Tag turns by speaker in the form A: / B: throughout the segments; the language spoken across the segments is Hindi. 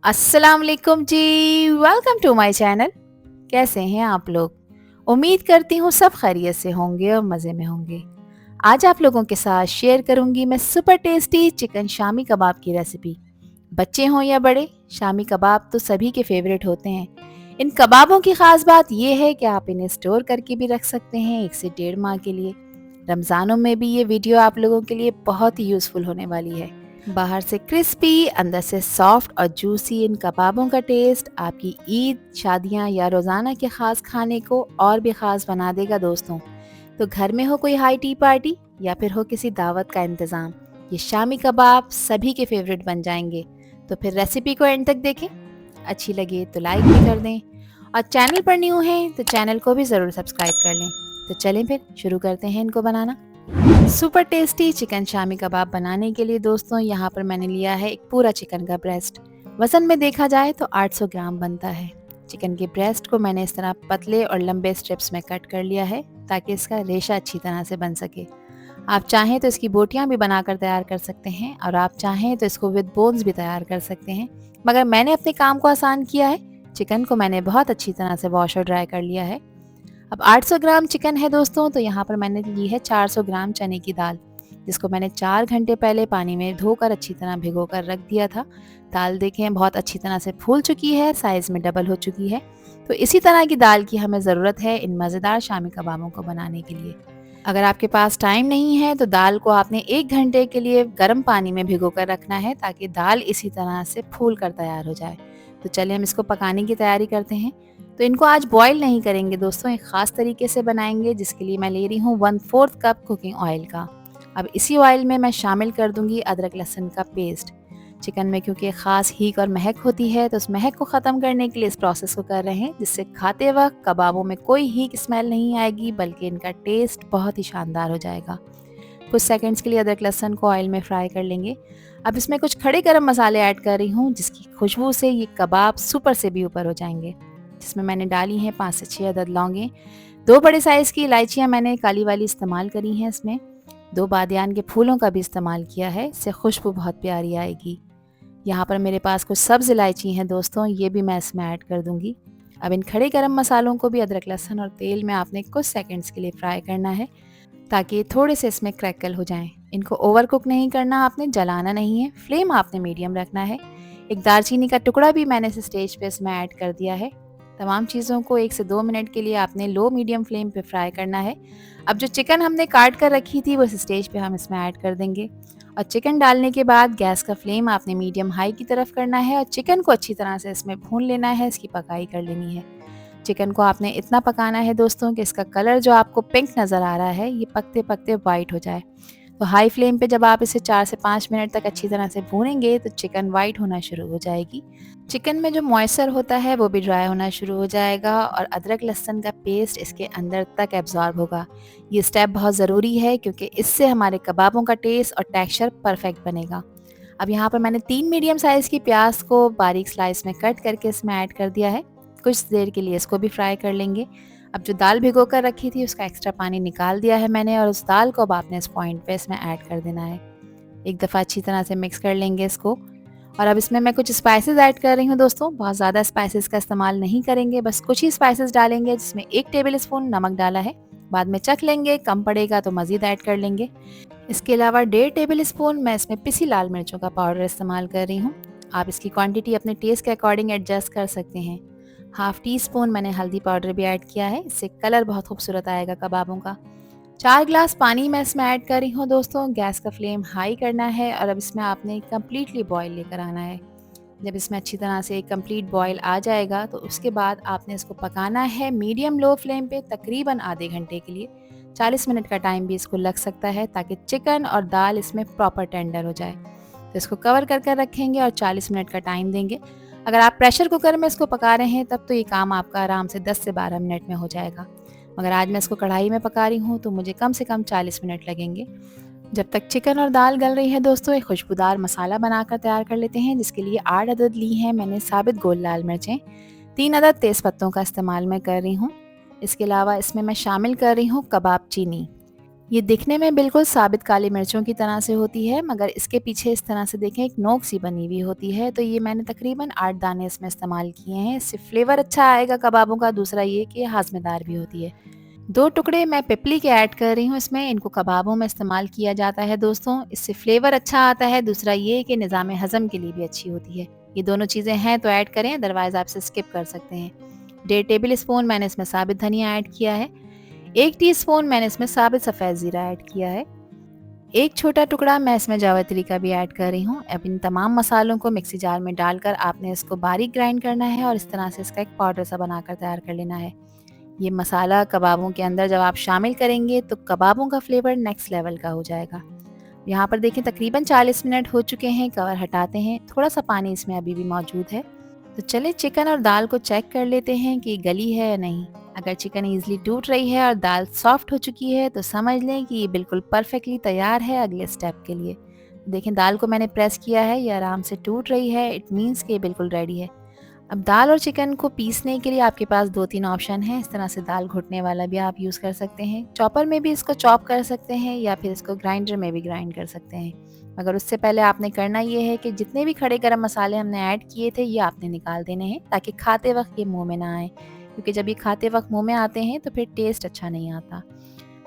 A: अस्सलाम वालेकुम जी। Welcome to my channel. कैसे हैं आप लोग? उम्मीद करती हूँ सब खैरियत से होंगे और मज़े में होंगे। आज आप लोगों के साथ शेयर करूंगी मैं super tasty chicken shami kebab की रेसिपी। बच्चे हों या बड़े, शामी कबाब तो सभी के फेवरेट होते हैं। इन कबाबों की ख़ास बात यह है कि आप इन्हें स्टोर करके भी रख सकते हैं 1 से 1.5 माह के लिए। रमज़ानों में भी ये वीडियो आप लोगों के लिए बहुत ही यूज़फुल होने वाली है। बाहर से क्रिस्पी, अंदर से सॉफ्ट और जूसी इन कबाबों का टेस्ट आपकी ईद, शादियाँ या रोज़ाना के ख़ास खाने को और भी ख़ास बना देगा दोस्तों। तो घर में हो कोई हाई टी पार्टी या फिर हो किसी दावत का इंतज़ाम, ये शामी कबाब सभी के फेवरेट बन जाएंगे। तो फिर रेसिपी को एंड तक देखें। अच्छी लगे तो लाइक भी कर दें और चैनल पर न्यू हैं तो चैनल को भी ज़रूर सब्सक्राइब कर लें। तो चलें फिर शुरू करते हैं इनको बनाना। Super tasty chicken shami kebab बनाने के लिए दोस्तों यहाँ पर मैंने लिया है एक पूरा चिकन का ब्रेस्ट। वज़न में देखा जाए तो 800 ग्राम बनता है। चिकन के ब्रेस्ट को मैंने इस तरह पतले और लंबे स्ट्रिप्स में कट कर लिया है ताकि इसका रेशा अच्छी तरह से बन सके। आप चाहें तो इसकी बोटियां भी बनाकर तैयार कर सकते हैं और आप चाहें तो इसको विद बोन्स भी तैयार कर सकते हैं, मगर मैंने अपने काम को आसान किया है। चिकन को मैंने बहुत अच्छी तरह से वॉश और ड्राई कर लिया है। अब 800 ग्राम चिकन है दोस्तों, तो यहाँ पर मैंने ली है 400 ग्राम चने की दाल, जिसको मैंने 4 घंटे पहले पानी में धोकर अच्छी तरह भिगो कर रख दिया था। दाल देखें बहुत अच्छी तरह से फूल चुकी है, साइज़ में डबल हो चुकी है। तो इसी तरह की दाल की हमें ज़रूरत है इन मज़ेदार शामी कबाबों को बनाने के लिए। अगर आपके पास टाइम नहीं है तो दाल को आपने 1 घंटे के लिए गर्म पानी में भिगो कर रखना है ताकि दाल इसी तरह से फूल कर तैयार हो जाए। तो चलिए हम इसको पकाने की तैयारी करते हैं। तो इनको आज बॉईल नहीं करेंगे दोस्तों, एक ख़ास तरीके से बनाएंगे, जिसके लिए मैं ले रही हूँ 1/4 कप कुकिंग ऑयल का। अब इसी ऑयल में मैं शामिल कर दूंगी अदरक लहसुन का पेस्ट। चिकन में क्योंकि ख़ास हीक और महक होती है तो उस महक को ख़त्म करने के लिए इस प्रोसेस को कर रहे हैं, जिससे खाते वक्त कबाबों में कोई हीक स्मेल नहीं आएगी बल्कि इनका टेस्ट बहुत ही शानदार हो जाएगा। कुछ सेकंड्स के लिए अदरक लहसुन को ऑयल में फ्राई कर लेंगे। अब इसमें कुछ खड़े गरम मसाले ऐड कर रही हूँ, जिसकी खुशबू से ये कबाब सुपर से भी ऊपर हो जाएंगे। जिसमें मैंने डाली हैं 5 से 6 अदद लौंगे, 2 बड़े साइज़ की इलायचियाँ मैंने काली वाली इस्तेमाल करी हैं इसमें, 2 बादियान के फूलों का भी इस्तेमाल किया है, इससे खुशबू बहुत प्यारी आएगी। यहाँ पर मेरे पास कुछ सब्ज़ इलायची हैं दोस्तों, ये भी मैं इसमें ऐड कर दूँगी। अब इन खड़े गरम मसालों को भी अदरक लहसुन और तेल में आपने कुछ सेकंड्स के लिए फ्राई करना है ताकि थोड़े से इसमें क्रैकल हो जाएं। इनको ओवर कुक नहीं करना, आपने जलाना नहीं है, फ्लेम आपने मीडियम रखना है। एक दालचीनी का टुकड़ा भी मैंने इस स्टेज पे इसमें ऐड कर दिया है। तमाम चीज़ों को 1 से 2 मिनट के लिए आपने लो मीडियम फ्लेम पे फ्राई करना है। अब जो चिकन हमने काट कर रखी थी वो इस स्टेज पे हम इसमें ऐड कर देंगे और चिकन डालने के बाद गैस का फ्लेम आपने मीडियम हाई की तरफ करना है और चिकन को अच्छी तरह से इसमें भून लेना है, इसकी पकाई कर लेनी है। चिकन को आपने इतना पकाना है दोस्तों कि इसका कलर जो आपको पिंक नज़र आ रहा है ये पकते पकते वाइट हो जाए। तो हाई फ्लेम पे जब आप इसे 4 से 5 मिनट तक अच्छी तरह से भूनेंगे तो चिकन वाइट होना शुरू हो जाएगी। चिकन में जो मॉइस्चर होता है वो भी ड्राई होना शुरू हो जाएगा और अदरक लहसुन का पेस्ट इसके अंदर तक एब्जॉर्ब होगा। ये स्टेप बहुत ज़रूरी है क्योंकि इससे हमारे कबाबों का टेस्ट और टेक्सचर परफेक्ट बनेगा। अब यहाँ पर मैंने 3 मीडियम साइज़ की प्याज को बारीक स्लाइस में कट करके इसमें ऐड कर दिया है। कुछ देर के लिए इसको भी फ्राई कर लेंगे। अब जो दाल भिगो कर रखी थी उसका एक्स्ट्रा पानी निकाल दिया है मैंने और उस दाल को अब आपने इस पॉइंट पे इसमें ऐड कर देना है। एक दफ़ा अच्छी तरह से मिक्स कर लेंगे इसको और अब इसमें मैं कुछ स्पाइसेस ऐड कर रही हूँ दोस्तों। बहुत ज़्यादा स्पाइसेस का इस्तेमाल नहीं करेंगे, बस कुछ ही स्पाइसेस डालेंगे, जिसमें 1 टेबल स्पून नमक डाला है। बाद में चख लेंगे, कम पड़ेगा तो मज़ीद ऐड कर लेंगे। इसके अलावा 1.5 टेबल स्पून मैं इसमें पिसी लाल मिर्चों का पाउडर इस्तेमाल कर रही हूँ। आप इसकी क्वांटिटी अपने टेस्ट के अकॉर्डिंग एडजस्ट कर सकते हैं। हाफ़ टी स्पून मैंने हल्दी पाउडर भी ऐड किया है, इससे कलर बहुत खूबसूरत आएगा कबाबों का। 4 ग्लास पानी मैं इसमें ऐड कर रही हूँ दोस्तों। गैस का फ्लेम हाई करना है और अब इसमें आपने कम्प्लीटली बॉयल लेकर आना है। जब इसमें अच्छी तरह से कंप्लीट बॉयल आ जाएगा तो उसके बाद आपने इसको पकाना है मीडियम लो फ्लेम पे तकरीबन आधे घंटे के लिए। 40 मिनट का टाइम भी इसको लग सकता है ताकि चिकन और दाल इसमें प्रॉपर टेंडर हो जाए। तो इसको कवर कर कर रखेंगे और 40 मिनट का टाइम देंगे। अगर आप प्रेशर कुकर में इसको पका रहे हैं तब तो ये काम आपका आराम से 10 से 12 मिनट में हो जाएगा, मगर आज मैं इसको कढ़ाई में पका रही हूँ तो मुझे कम से कम 40 मिनट लगेंगे। जब तक चिकन और दाल गल रही है दोस्तों, एक खुशबूदार मसाला बनाकर तैयार कर लेते हैं, जिसके लिए 8 अदद ली हैं मैंने साबित गोल लाल मिर्चें। 3 अदद तेज़ पत्तों का इस्तेमाल मैं कर रही हूँ। इसके अलावा इसमें मैं शामिल कर रही हूँ कबाब चीनी। ये दिखने में बिल्कुल साबित काली मिर्चों की तरह से होती है, मगर इसके पीछे इस तरह से देखें एक नोक सी बनी हुई होती है। तो ये मैंने तकरीबन 8 दाने इसमें इस्तेमाल किए हैं। इससे फ्लेवर अच्छा आएगा कबाबों का। दूसरा ये कि ये हाज़मेदार भी होती है। 2 टुकड़े मैं पिपली के ऐड कर रही हूँ इसमें। इनको कबाबों में इस्तेमाल किया जाता है दोस्तों। इससे फ्लेवर अच्छा आता है। दूसरा ये कि निज़ाम हज़म के लिए भी अच्छी होती है। ये दोनों चीज़ें हैं तो ऐड करें, अदरवाइज़ आप इसे स्किप कर सकते हैं। 1.5 टेबल स्पून मैंने इसमें साबित धनिया ऐड किया है। 1 टीस्पून मैंने इसमें साबित सफ़ेद ज़ीरा ऐड किया है। 1 छोटा टुकड़ा मैं इसमें जावित्री का भी ऐड कर रही हूँ। अब इन तमाम मसालों को मिक्सी जार में डालकर आपने इसको बारीक ग्राइंड करना है और इस तरह से इसका एक पाउडर सा बनाकर तैयार कर लेना है। ये मसाला कबाबों के अंदर जब आप शामिल करेंगे तो कबाबों का फ्लेवर नेक्स्ट लेवल का हो जाएगा। यहाँ पर देखें तकरीबन 40 मिनट हो चुके हैं। कवर हटाते हैं। थोड़ा सा पानी इसमें अभी भी मौजूद है। तो चलिए चिकन और दाल को चेक कर लेते हैं कि गली है या नहीं। अगर चिकन ईजिली टूट रही है और दाल सॉफ्ट हो चुकी है तो समझ लें कि ये बिल्कुल परफेक्टली तैयार है अगले स्टेप के लिए। देखें दाल को मैंने प्रेस किया है, ये आराम से टूट रही है। इट मीन्स कि ये बिल्कुल रेडी है। अब दाल और चिकन को पीसने के लिए आपके पास 2-3 ऑप्शन हैं। इस तरह से दाल घुटने वाला भी आप यूज़ कर सकते हैं। चॉपर में भी इसको चॉप कर सकते हैं या फिर इसको ग्राइंडर में भी ग्राइंड कर सकते हैं। मगर उससे पहले आपने करना ये है कि जितने भी खड़े गरम मसाले हमने ऐड किए थे ये आपने निकाल देने हैं, ताकि खाते वक्त ये मुंह में ना आए। क्योंकि जब ये खाते वक्त मुंह में आते हैं तो फिर टेस्ट अच्छा नहीं आता।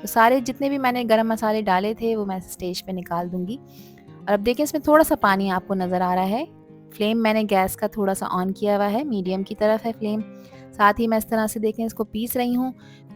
A: तो सारे जितने भी मैंने गरम मसाले डाले थे वो मैं स्टेज पे निकाल दूंगी। और अब देखिए इसमें थोड़ा सा पानी आपको नज़र आ रहा है। फ्लेम मैंने गैस का थोड़ा सा ऑन किया हुआ है, मीडियम की तरफ है फ्लेम। साथ ही मैं इस तरह से देखें इसको पीस रही हूँ।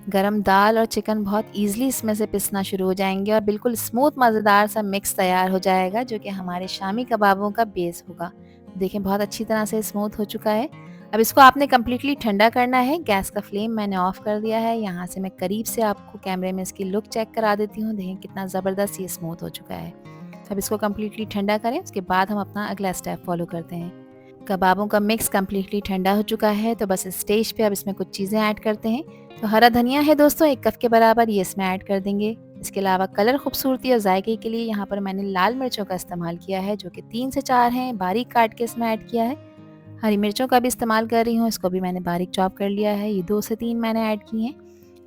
A: गरम दाल और चिकन बहुत ईज़िली इसमें से पिसना शुरू हो जाएंगे और बिल्कुल स्मूथ मज़ेदार सा मिक्स तैयार हो जाएगा, जो कि हमारे शामी कबाबों का बेस होगा। देखें बहुत अच्छी तरह से स्मूथ हो चुका है। अब इसको आपने कम्प्लीटली ठंडा करना है। गैस का फ्लेम मैंने ऑफ कर दिया है। यहाँ से मैं करीब से आपको कैमरे में इसकी लुक चेक करा देती हूँ। देखें कितना ज़बरदस्त ये स्मूथ हो चुका है। अब इसको कम्प्लीटली ठंडा करें, उसके बाद हम अपना अगला स्टेप फॉलो करते हैं। कबाबों का मिक्स कम्प्लीटली ठंडा हो चुका है, तो बस इस स्टेज पे अब इसमें कुछ चीज़ें ऐड करते हैं। तो हरा धनिया है दोस्तों 1 कप के बराबर, ये इसमें ऐड कर देंगे। इसके अलावा कलर, खूबसूरती और जायके के लिए यहाँ पर मैंने लाल मिर्चों का इस्तेमाल किया है, जो कि 3 से 4 हैं, बारीक काट के इसमें ऐड किया है। हरी मिर्चों का भी इस्तेमाल कर रही हूँ, इसको भी मैंने बारीक चॉप कर लिया है। ये 2 से 3 मैंने ऐड किए हैं।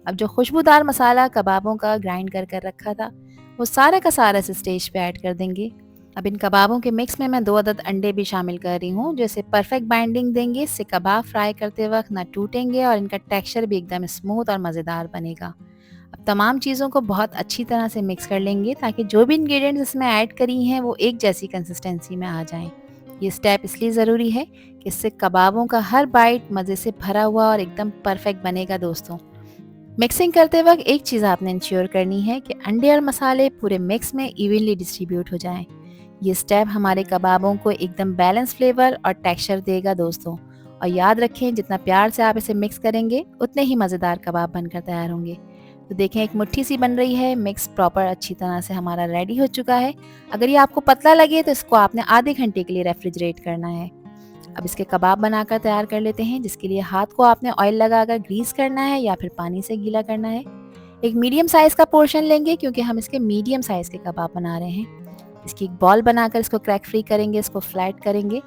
A: अब जो खुशबूदार मसाला कबाबों का ग्राइंड कर रखा था, वो सारा का सारा इस स्टेज पे ऐड कर देंगे। अब इन कबाबों के मिक्स में मैं 2 अदद अंडे भी शामिल कर रही हूँ, जो इसे परफेक्ट बाइंडिंग देंगे। इससे कबाब फ्राई करते वक्त ना टूटेंगे और इनका टेक्सचर भी एकदम स्मूथ और मज़ेदार बनेगा। अब तमाम चीज़ों को बहुत अच्छी तरह से मिक्स कर लेंगे, ताकि जो भी इंग्रेडिएंट्स इसमें ऐड करी हैं वो एक जैसी कंसिस्टेंसी में आ जाएं। ये स्टेप इसलिए ज़रूरी है कि इससे कबाबों का हर बाइट मज़े से भरा हुआ और एकदम परफेक्ट बनेगा दोस्तों। मिक्सिंग करते वक्त एक चीज़ आपने इंश्योर करनी है कि अंडे और मसाले पूरे मिक्स में इवनली डिस्ट्रीब्यूट हो जाएं। ये स्टेप हमारे कबाबों को एकदम बैलेंस फ्लेवर और टेक्सचर देगा दोस्तों। और याद रखें, जितना प्यार से आप इसे मिक्स करेंगे उतने ही मज़ेदार कबाब बनकर तैयार होंगे। तो देखें एक मुट्ठी सी बन रही है। मिक्स प्रॉपर अच्छी तरह से हमारा रेडी हो चुका है। अगर ये आपको पतला लगे तो इसको आपने आधे घंटे के लिए रेफ्रिजरेट करना है। अब इसके कबाब बनाकर तैयार कर लेते हैं, जिसके लिए हाथ को आपने ऑयल लगाकर ग्रीस करना है या फिर पानी से गीला करना है। एक मीडियम साइज़ का पोर्शन लेंगे, क्योंकि हम इसके मीडियम साइज़ के कबाब बना रहे हैं। इसकी एक बॉल बनाकर इसको क्रैक फ्री करेंगे, इसको फ्लैट करेंगे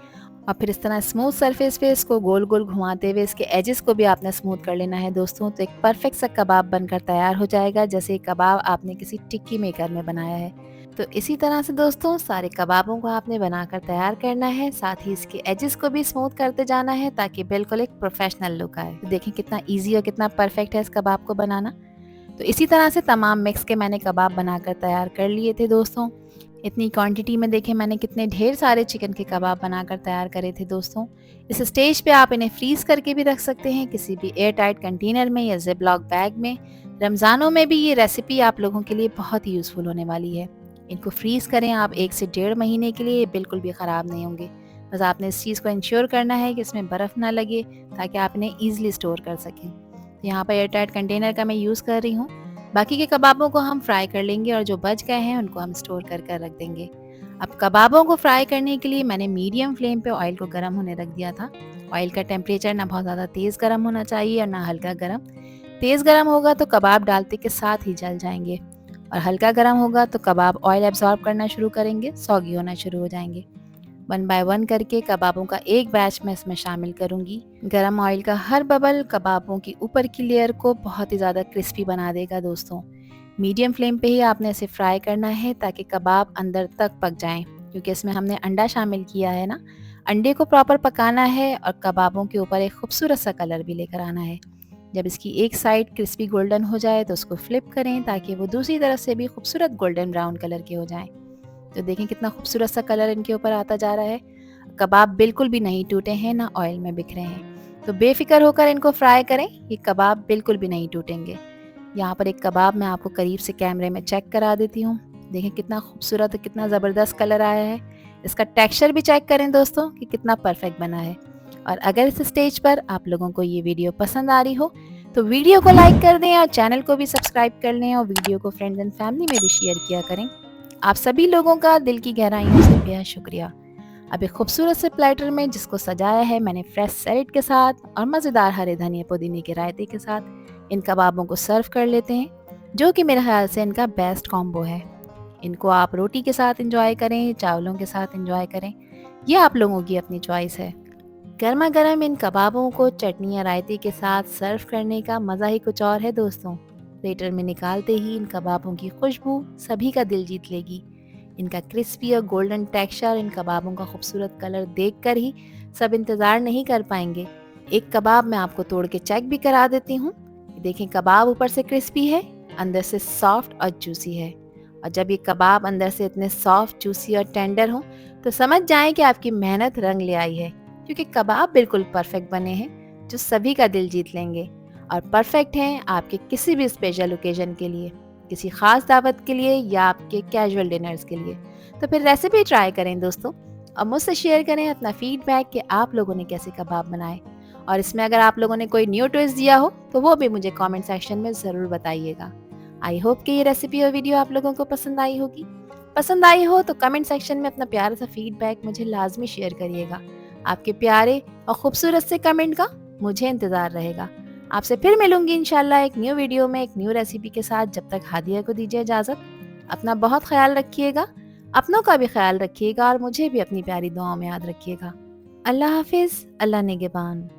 A: और फिर इस तरह स्मूथ सरफेस पे इसको गोल गोल घुमाते हुए इसके एजेस को भी आपने स्मूथ कर लेना है दोस्तों। तो एक परफेक्ट सा कबाब बनकर तैयार हो जाएगा, जैसे एक कबाब आपने किसी टिक्की मेकर में बनाया है। तो इसी तरह से दोस्तों सारे कबाबों को आपने बनाकर तैयार करना है। साथ ही इसके एजेस को भी स्मूथ करते जाना है, ताकि बिल्कुल एक प्रोफेशनल लुक आए। तो देखें कितना ईजी और कितना परफेक्ट है इस कबाब को बनाना। तो इसी तरह से तमाम मिक्स के मैंने कबाब बनाकर तैयार कर लिए थे दोस्तों। इतनी क्वांटिटी में देखें मैंने कितने ढेर सारे चिकन के कबाब बनाकर तैयार करे थे दोस्तों। इस स्टेज पे आप इन्हें फ्रीज़ करके भी रख सकते हैं, किसी भी एयर टाइट कंटेनर में या जिप लॉक बैग में। रमज़ानों में भी ये रेसिपी आप लोगों के लिए बहुत ही यूज़फुल होने वाली है। इनको फ्रीज़ करें आप 1 से 1.5 महीने के लिए, बिल्कुल भी ख़राब नहीं होंगे। बस आपने इस चीज़ को इंश्योर करना है कि इसमें बर्फ़ ना लगे, ताकि आप इन्हें ईज़िली स्टोर कर सकें। तो यहाँ पर एयर टाइट कंटेनर का मैं यूज़ कर रही हूँ। बाकी के कबाबों को हम फ्राई कर लेंगे और जो बच गए हैं उनको हम स्टोर कर रख देंगे। अब कबाबों को फ्राई करने के लिए मैंने मीडियम फ्लेम पे ऑयल को गर्म होने रख दिया था। ऑयल का टेम्परेचर ना बहुत ज़्यादा तेज़ गर्म होना चाहिए और ना हल्का गर्म। तेज़ गर्म होगा तो कबाब डालते के साथ ही जल जाएंगे, और हल्का गर्म होगा तो कबाब ऑयल एब्जॉर्ब करना शुरू करेंगे, सॉगी होना शुरू हो जाएंगे। 1 बाय 1 करके कबाबों का एक बैच मैं इसमें शामिल करूंगी। गरम ऑयल का हर बबल कबाबों की ऊपर की लेयर को बहुत ही ज़्यादा क्रिस्पी बना देगा दोस्तों। मीडियम फ्लेम पे ही आपने इसे फ्राई करना है ताकि कबाब अंदर तक पक जाएं, क्योंकि इसमें हमने अंडा शामिल किया है ना। अंडे को प्रॉपर पकाना है और कबाबों के ऊपर एक खूबसूरत सा कलर भी लेकर आना है। जब इसकी एक साइड क्रिस्पी गोल्डन हो जाए तो उसको फ्लिप करें ताकि वो दूसरी तरफ से भी खूबसूरत गोल्डन ब्राउन कलर के हो जाएं। तो देखें कितना खूबसूरत सा कलर इनके ऊपर आता जा रहा है। कबाब बिल्कुल भी नहीं टूटे हैं, ना ऑयल में बिखरे हैं। तो बेफिक्र होकर इनको फ्राई करें, ये कबाब बिल्कुल भी नहीं टूटेंगे। यहाँ पर एक कबाब मैं आपको करीब से कैमरे में चेक करा देती हूँ। देखें कितना खूबसूरत और कितना ज़बरदस्त कलर आया है। इसका टेक्सचर भी चेक करें दोस्तों कि कितना परफेक्ट बना है। और अगर इस स्टेज पर आप लोगों को ये वीडियो पसंद आ रही हो तो वीडियो को लाइक कर दें और चैनल को भी सब्सक्राइब कर लें और वीडियो को फ्रेंड्स एंड फैमिली में भी शेयर किया करें। आप सभी लोगों का दिल की गहराइयों से बेहद शुक्रिया। अब एक खूबसूरत से प्लेटर में जिसको सजाया है मैंने फ्रेश सैलेड के साथ और मज़ेदार हरे धनिया पुदीने के रायते के साथ, इन कबाबों को सर्व कर लेते हैं, जो कि मेरे ख्याल से इनका बेस्ट कॉम्बो है। इनको आप रोटी के साथ इंजॉय करें, चावलों के साथ इंजॉय करें, ये आप लोगों की अपनी चॉइस है। गर्मा गर्म इन कबाबों को चटनी या रायते के साथ सर्व करने का मज़ा ही कुछ और है दोस्तों। प्लेटर में निकालते ही इन कबाबों की खुशबू सभी का दिल जीत लेगी। इनका क्रिस्पी और गोल्डन टेक्सचर, इन कबाबों का खूबसूरत कलर देखकर ही सब इंतज़ार नहीं कर पाएंगे। एक कबाब मैं आपको तोड़ के चेक भी करा देती हूँ। देखें कबाब ऊपर से क्रिस्पी है, अंदर से सॉफ्ट और जूसी है। और जब ये कबाब अंदर से इतने सॉफ्ट, जूसी और टेंडर हों तो समझ जाएं कि आपकी मेहनत रंग ले आई है, क्योंकि कबाब बिल्कुल परफेक्ट बने हैं जो सभी का दिल जीत लेंगे और परफेक्ट हैं आपके किसी भी स्पेशल ओकेजन के लिए, किसी ख़ास दावत के लिए या आपके कैजुअल डिनर्स के लिए। तो फिर रेसिपी ट्राई करें दोस्तों और मुझसे शेयर करें अपना फीडबैक कि आप लोगों ने कैसे कबाब बनाए। और इसमें अगर आप लोगों ने कोई न्यू ट्विस्ट दिया हो तो वो भी मुझे कमेंट सेक्शन में ज़रूर बताइएगा। आई होप कि ये रेसिपी और वीडियो आप लोगों को पसंद आई होगी। पसंद आई हो तो कमेंट सेक्शन में अपना प्यारा सा फीडबैक मुझे लाजमी शेयर करिएगा। आपके प्यारे और खूबसूरत से कमेंट का मुझे इंतज़ार रहेगा। आपसे फिर मिलूंगी इंशाल्लाह एक न्यू वीडियो में एक न्यू रेसिपी के साथ। जब तक हादिया को दीजिए इजाज़त। अपना बहुत ख्याल रखिएगा, अपनों का भी ख्याल रखिएगा और मुझे भी अपनी प्यारी दुआओं में याद रखिएगा। अल्लाह हाफिज़, अल्लाह निगहबान।